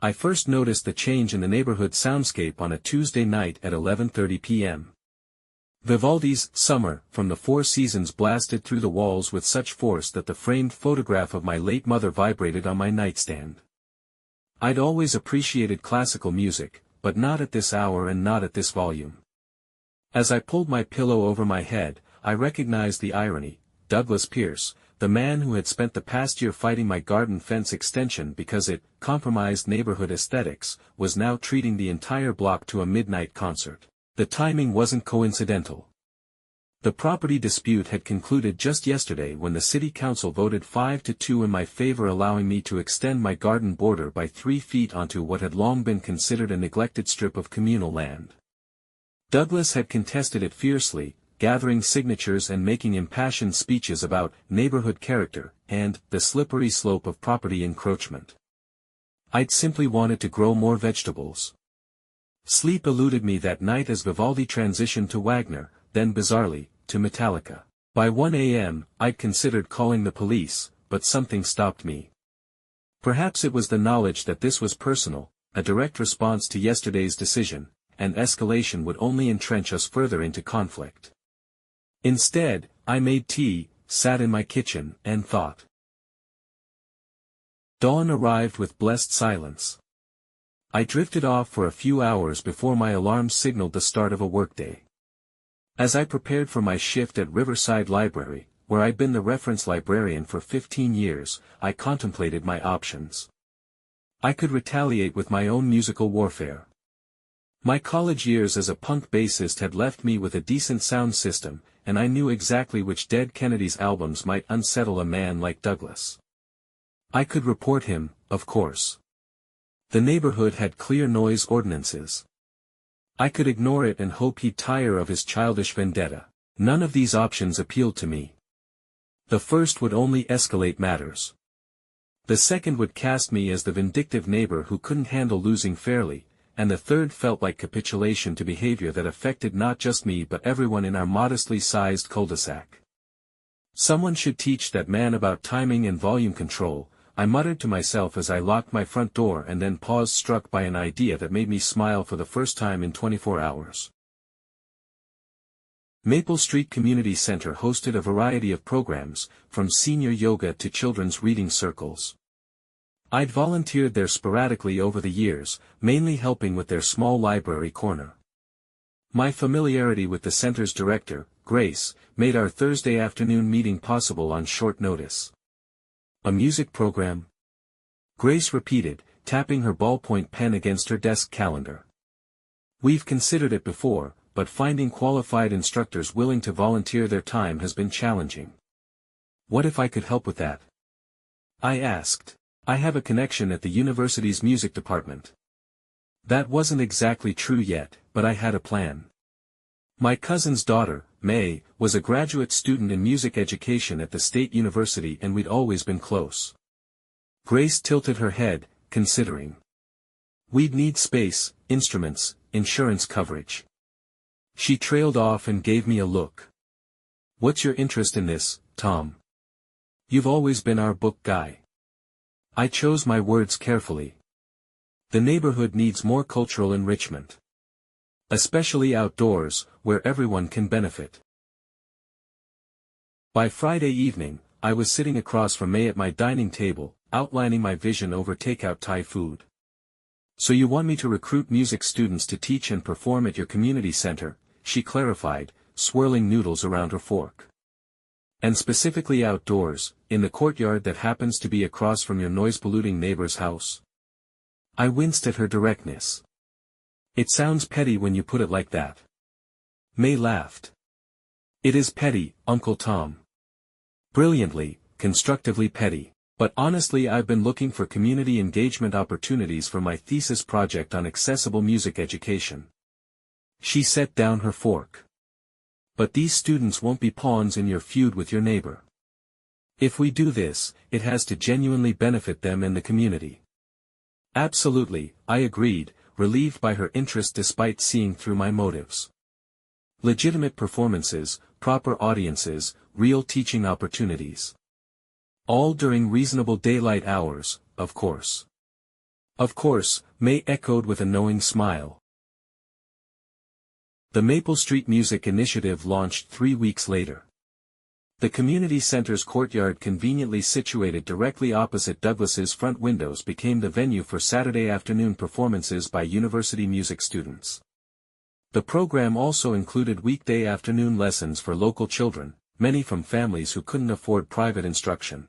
I first noticed the change in the neighborhood soundscape on a Tuesday night at 11:30 p.m. Vivaldi's Summer from the Four Seasons blasted through the walls with such force that the framed photograph of my late mother vibrated on my nightstand. I'd always appreciated classical music, but not at this hour and not at this volume. As I pulled my pillow over my head, I recognized the irony. Douglas Pierce, the man who had spent the past year fighting my garden fence extension because it compromised neighborhood aesthetics, was now treating the entire block to a midnight concert. The timing wasn't coincidental. The property dispute had concluded just yesterday when the city council voted 5-2 in my favor, allowing me to extend my garden border by 3 feet onto what had long been considered a neglected strip of communal land. Douglas had contested it fiercely, gathering signatures and making impassioned speeches about neighborhood character and the slippery slope of property encroachment. I'd simply wanted to grow more vegetables. Sleep eluded me that night as Vivaldi transitioned to Wagner, then bizarrely, to Metallica. By 1 a.m., I'd considered calling the police, but something stopped me. Perhaps it was the knowledge that this was personal, a direct response to yesterday's decision, and escalation would only entrench us further into conflict. Instead, I made tea, sat in my kitchen, and thought. Dawn arrived with blessed silence. I drifted off for a few hours before my alarm signaled the start of a workday. As I prepared for my shift at Riverside Library, where I'd been the reference librarian for 15 years, I contemplated my options. I could retaliate with my own musical warfare. My college years as a punk bassist had left me with a decent sound system, and I knew exactly which Dead Kennedys albums might unsettle a man like Douglas. I could report him, of course. The neighborhood had clear noise ordinances. I could ignore it and hope he'd tire of his childish vendetta. None of these options appealed to me. The first would only escalate matters. The second would cast me as the vindictive neighbor who couldn't handle losing fairly, and the third felt like capitulation to behavior that affected not just me but everyone in our modestly sized cul-de-sac. Someone should teach that man about timing and volume control, I muttered to myself as I locked my front door and then paused, struck by an idea that made me smile for the first time in 24 hours. Maple Street Community Center hosted a variety of programs, from senior yoga to children's reading circles. I'd volunteered there sporadically over the years, mainly helping with their small library corner. My familiarity with the center's director, Grace, made our Thursday afternoon meeting possible on short notice. A music program? Grace repeated, tapping her ballpoint pen against her desk calendar. We've considered it before, but finding qualified instructors willing to volunteer their time has been challenging. What if I could help with that? I asked. I have a connection at the university's music department. That wasn't exactly true yet, but I had a plan. My cousin's daughter, May, was a graduate student in music education at the state university and we'd always been close. Grace tilted her head, considering. We'd need space, instruments, insurance coverage. She trailed off and gave me a look. What's your interest in this, Tom? You've always been our book guy. I chose my words carefully. The neighborhood needs more cultural enrichment. Especially outdoors, where everyone can benefit. By Friday evening, I was sitting across from May at my dining table, outlining my vision over takeout Thai food. So you want me to recruit music students to teach and perform at your community center, she clarified, swirling noodles around her fork. And specifically outdoors, in the courtyard that happens to be across from your noise-polluting neighbor's house? I winced at her directness. It sounds petty when you put it like that. May laughed. It is petty, Uncle Tom. Brilliantly, constructively petty. But honestly, I've been looking for community engagement opportunities for my thesis project on accessible music education. She set down her fork. But these students won't be pawns in your feud with your neighbor. If we do this, it has to genuinely benefit them and the community. Absolutely, I agreed, relieved by her interest despite seeing through my motives. Legitimate performances, proper audiences, real teaching opportunities. All during reasonable daylight hours, of course. Of course, May echoed with a knowing smile. The Maple Street Music Initiative launched 3 weeks later. The community center's courtyard, conveniently situated directly opposite Douglas's front windows, became the venue for Saturday afternoon performances by university music students. The program also included weekday afternoon lessons for local children, many from families who couldn't afford private instruction.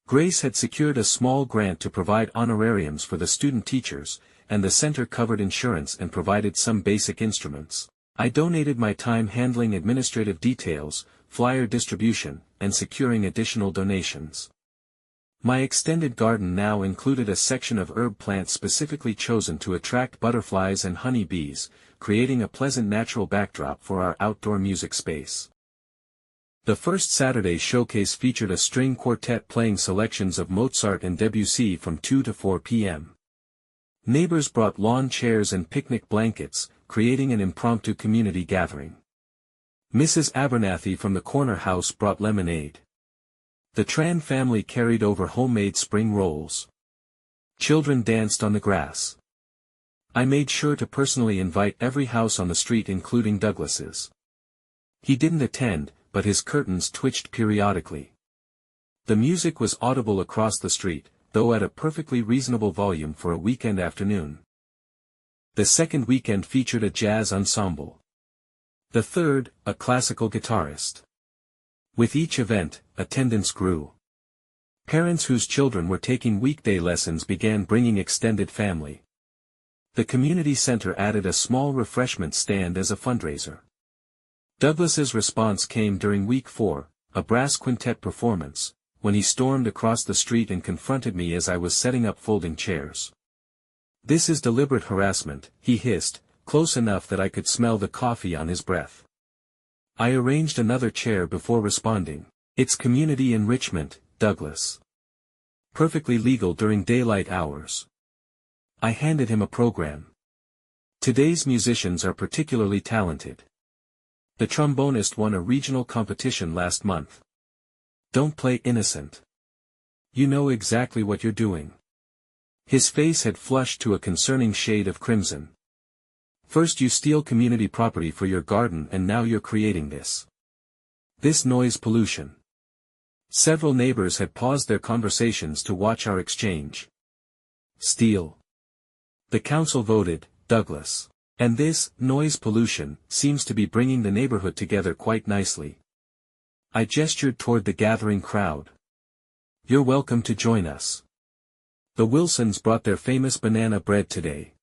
Grace had secured a small grant to provide honorariums for the student teachers, and the center covered insurance and provided some basic instruments. I donated my time handling administrative details, flyer distribution, and securing additional donations. My extended garden now included a section of herb plants specifically chosen to attract butterflies and honey bees, creating a pleasant natural backdrop for our outdoor music space. The first Saturday showcase featured a string quartet playing selections of Mozart and Debussy from 2 to 4 p.m. Neighbors brought lawn chairs and picnic blankets, creating an impromptu community gathering. Mrs. Abernathy from the corner house brought lemonade. The Tran family carried over homemade spring rolls. Children danced on the grass. I made sure to personally invite every house on the street, including Douglas's. He didn't attend, but his curtains twitched periodically. The music was audible across the street, though at a perfectly reasonable volume for a weekend afternoon. The second weekend featured a jazz ensemble. The third, a classical guitarist. With each event, attendance grew. Parents whose children were taking weekday lessons began bringing extended family. The community center added a small refreshment stand as a fundraiser. Douglas's response came during week 4, a brass quintet performance, when he stormed across the street and confronted me as I was setting up folding chairs. "This is deliberate harassment," he hissed, close enough that I could smell the coffee on his breath. I arranged another chair before responding, "It's community enrichment, Douglas. Perfectly legal during daylight hours." I handed him a program. "Today's musicians are particularly talented. The trombonist won a regional competition last month. Don't play innocent. You know exactly what you're doing." His face had flushed to a concerning shade of crimson. "First you steal community property for your garden, and now you're creating this noise pollution." Several neighbors had paused their conversations to watch our exchange. "Steal." The council voted, Douglas. "And this noise pollution seems to be bringing the neighborhood together quite nicely." I gestured toward the gathering crowd. "You're welcome to join us. The Wilsons brought their famous banana bread today."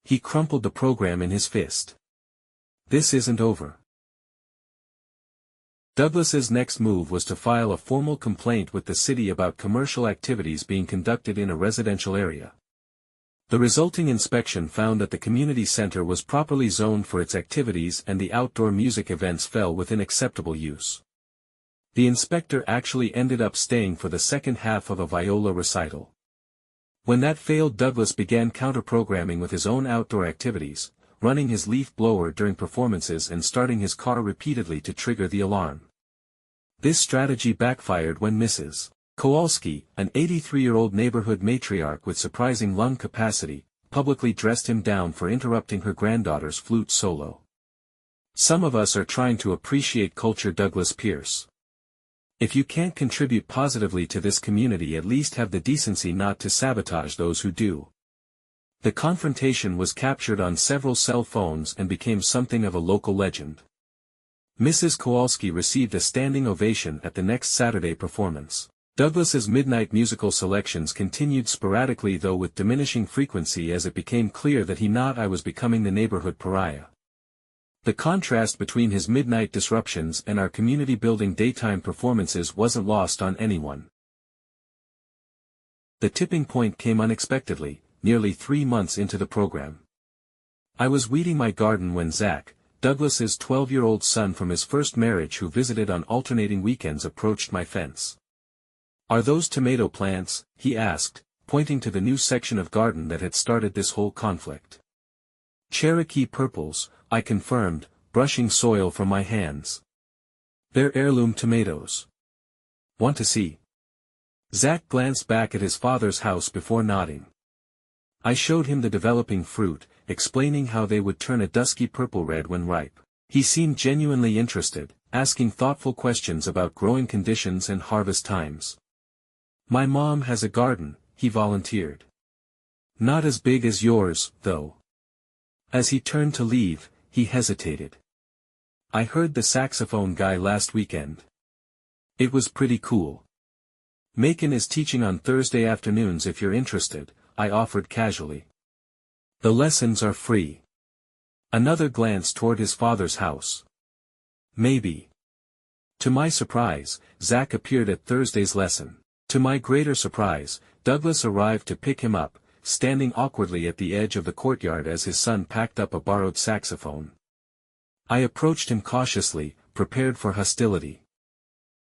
He crumpled the program in his fist. "This isn't over." Douglas's next move was to file a formal complaint with the city about commercial activities being conducted in a residential area. The resulting inspection found that the community center was properly zoned for its activities and the outdoor music events fell within acceptable use. The inspector actually ended up staying for the second half of a viola recital. When that failed, Douglas began counter-programming with his own outdoor activities, running his leaf blower during performances and starting his car repeatedly to trigger the alarm. This strategy backfired when Mrs. Kowalski, an 83-year-old neighborhood matriarch with surprising lung capacity, publicly dressed him down for interrupting her granddaughter's flute solo. "Some of us are trying to appreciate culture, Douglas Pierce. If you can't contribute positively to this community, at least have the decency not to sabotage those who do." The confrontation was captured on several cell phones and became something of a local legend. Mrs. Kowalski received a standing ovation at the next Saturday performance. Douglas's midnight musical selections continued sporadically, though with diminishing frequency, as it became clear that I was becoming the neighborhood pariah. The contrast between his midnight disruptions and our community-building daytime performances wasn't lost on anyone. The tipping point came unexpectedly, nearly 3 months into the program. I was weeding my garden when Zach, Douglas's 12-year-old son from his first marriage who visited on alternating weekends, approached my fence. "Are those tomato plants?" he asked, pointing to the new section of garden that had started this whole conflict. "Cherokee purples," I confirmed, brushing soil from my hands. "They're heirloom tomatoes. Want to see?" Zach glanced back at his father's house before nodding. I showed him the developing fruit, explaining how they would turn a dusky purple-red when ripe. He seemed genuinely interested, asking thoughtful questions about growing conditions and harvest times. My mom has a garden, he volunteered. Not as big as yours, though. As he turned to leave, he hesitated. I heard the saxophone guy last weekend. It was pretty cool. Macon is teaching on Thursday afternoons if you're interested, I offered casually. The lessons are free. Another glance toward his father's house. Maybe. To my surprise, Zach appeared at Thursday's lesson. To my greater surprise, Douglas arrived to pick him up, standing awkwardly at the edge of the courtyard as his son packed up a borrowed saxophone. I approached him cautiously, prepared for hostility.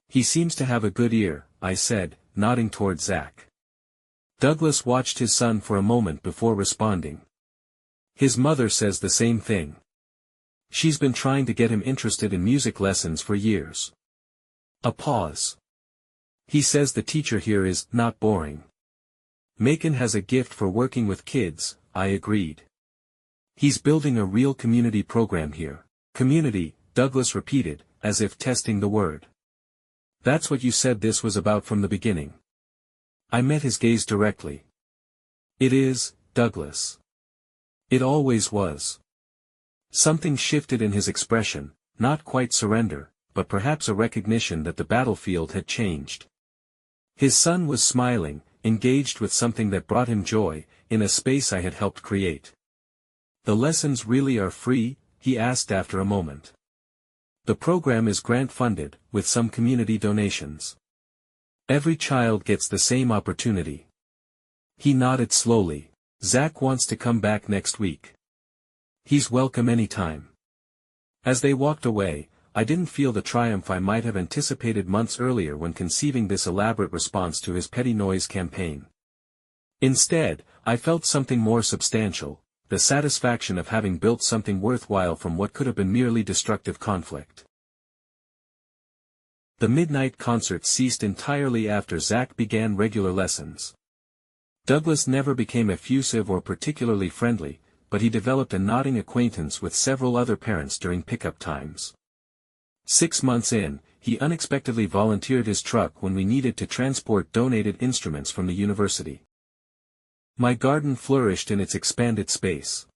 He seems to have a good ear, I said, nodding toward Zach. Douglas watched his son for a moment before responding. His mother says the same thing. She's been trying to get him interested in music lessons for years. A pause. He says the teacher here is not boring. Macon has a gift for working with kids, I agreed. He's building a real community program here. Community, Douglas repeated, as if testing the word. That's what you said this was about from the beginning. I met his gaze directly. It is, Douglas. It always was. Something shifted in his expression, not quite surrender, but perhaps a recognition that the battlefield had changed. His son was smiling, engaged with something that brought him joy, in a space I had helped create. The lessons really are free? He asked after a moment. The program is grant-funded, with some community donations. Every child gets the same opportunity. He nodded slowly. Zach wants to come back next week. He's welcome anytime. As they walked away, I didn't feel the triumph I might have anticipated months earlier when conceiving this elaborate response to his petty noise campaign. Instead, I felt something more substantial, the satisfaction of having built something worthwhile from what could have been merely destructive conflict. The midnight concert ceased entirely after Zach began regular lessons. Douglas never became effusive or particularly friendly, but he developed a nodding acquaintance with several other parents during pickup times. 6 months in, he unexpectedly volunteered his truck when we needed to transport donated instruments from the university. My garden flourished in its expanded space.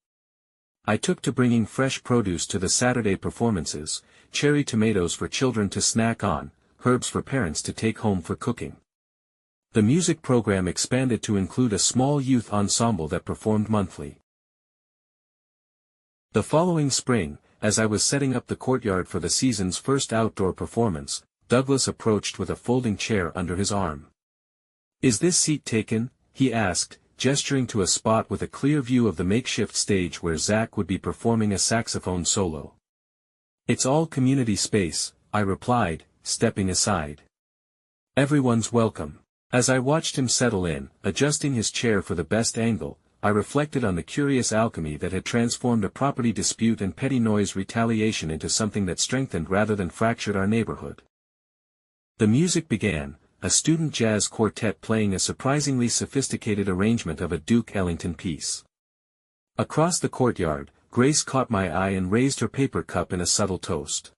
I took to bringing fresh produce to the Saturday performances, cherry tomatoes for children to snack on, herbs for parents to take home for cooking. The music program expanded to include a small youth ensemble that performed monthly. The following spring, as I was setting up the courtyard for the season's first outdoor performance, Douglas approached with a folding chair under his arm. "Is this seat taken?" he asked, gesturing to a spot with a clear view of the makeshift stage where Zach would be performing a saxophone solo. "It's all community space," I replied, stepping aside. "Everyone's welcome." As I watched him settle in, adjusting his chair for the best angle, I reflected on the curious alchemy that had transformed a property dispute and petty noise retaliation into something that strengthened rather than fractured our neighborhood. The music began, a student jazz quartet playing a surprisingly sophisticated arrangement of a Duke Ellington piece. Across the courtyard, Grace caught my eye and raised her paper cup in a subtle toast.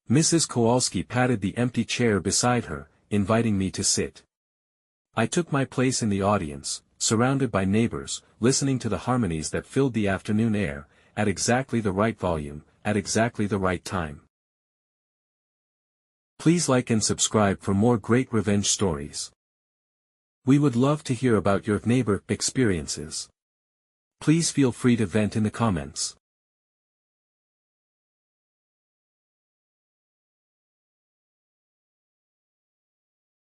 Mrs. Kowalski patted the empty chair beside her, inviting me to sit. I took my place in the audience, surrounded by neighbors, listening to the harmonies that filled the afternoon air, at exactly the right volume, at exactly the right time. Please like and subscribe for more great revenge stories. We would love to hear about your neighbor experiences. Please feel free to vent in the comments.